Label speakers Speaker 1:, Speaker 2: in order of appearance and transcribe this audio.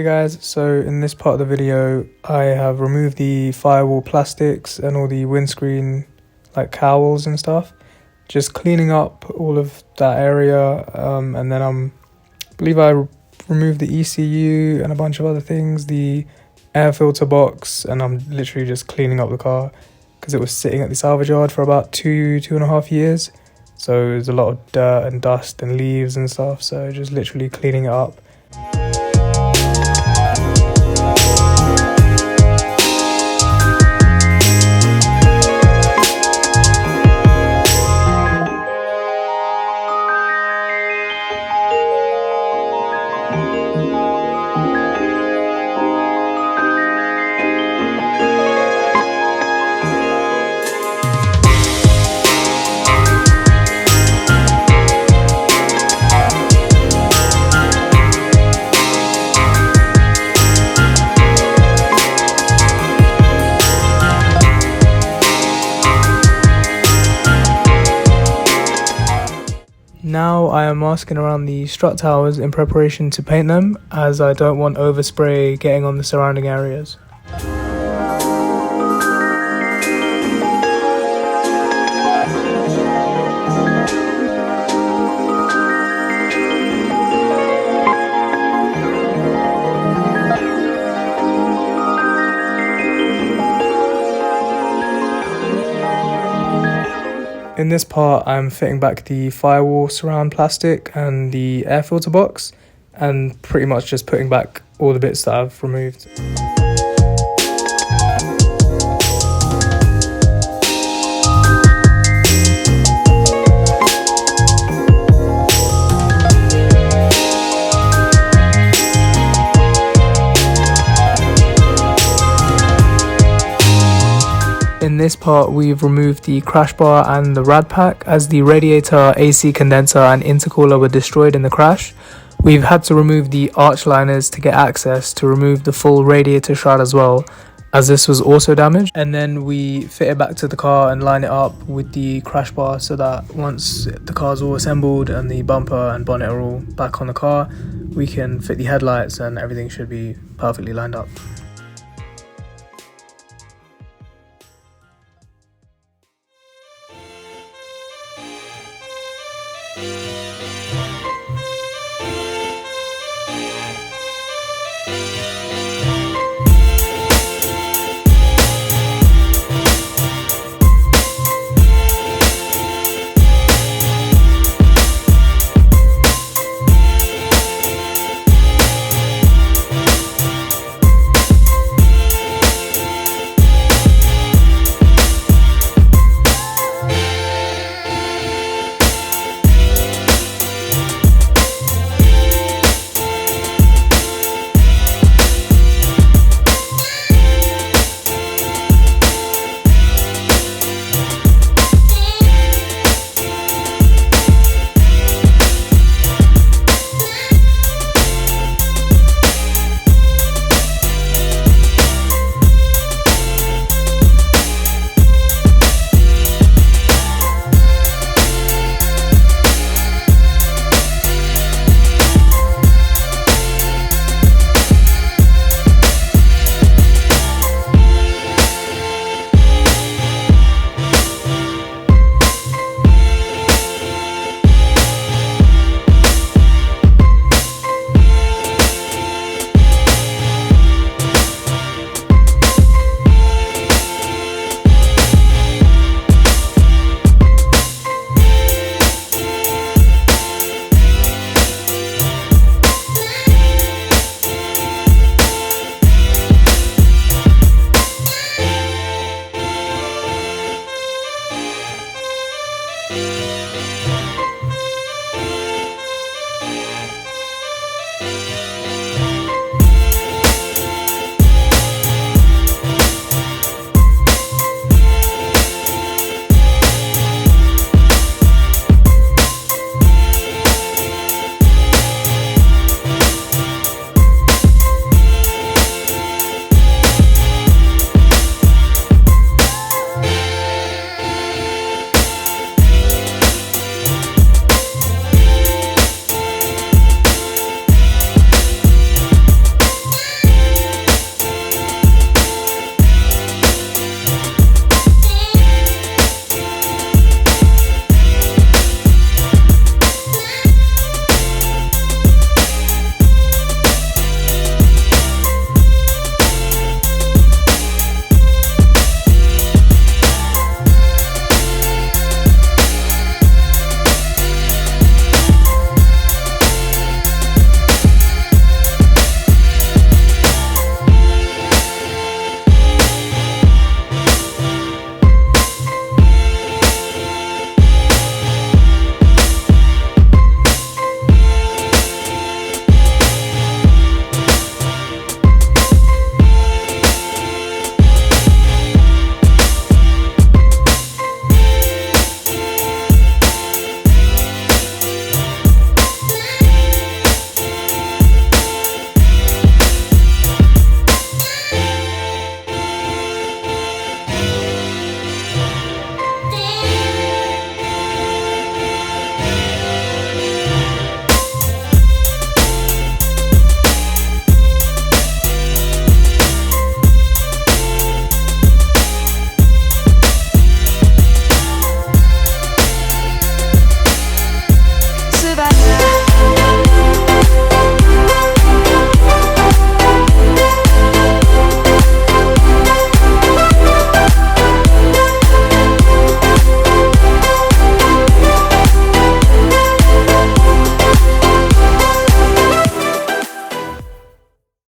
Speaker 1: Hey guys, so in this part of the video I have removed the firewall plastics and all the windscreen like cowls and stuff, just cleaning up all of that area, and then I believe I removed the ECU and a bunch of other things, the air filter box, and I'm literally just cleaning up the car because it was sitting at the salvage yard for about 2.5 years, so there's a lot of dirt and dust and leaves and stuff, so just literally cleaning it up. Now I am masking around the strut towers in preparation to paint them, as I don't want overspray getting on the surrounding areas. In this part, I'm fitting back the firewall surround plastic and the air filter box, and pretty much just putting back all the bits that I've removed. In this part, we've removed the crash bar and the rad pack, as the radiator, AC condenser and intercooler were destroyed in the crash. We've had to remove the arch liners to get access to remove the full radiator shroud as well, as this was also damaged. And then we fit it back to the car and line it up with the crash bar, so that once the car's all assembled and the bumper and bonnet are all back on the car, we can fit the headlights and everything should be perfectly lined up.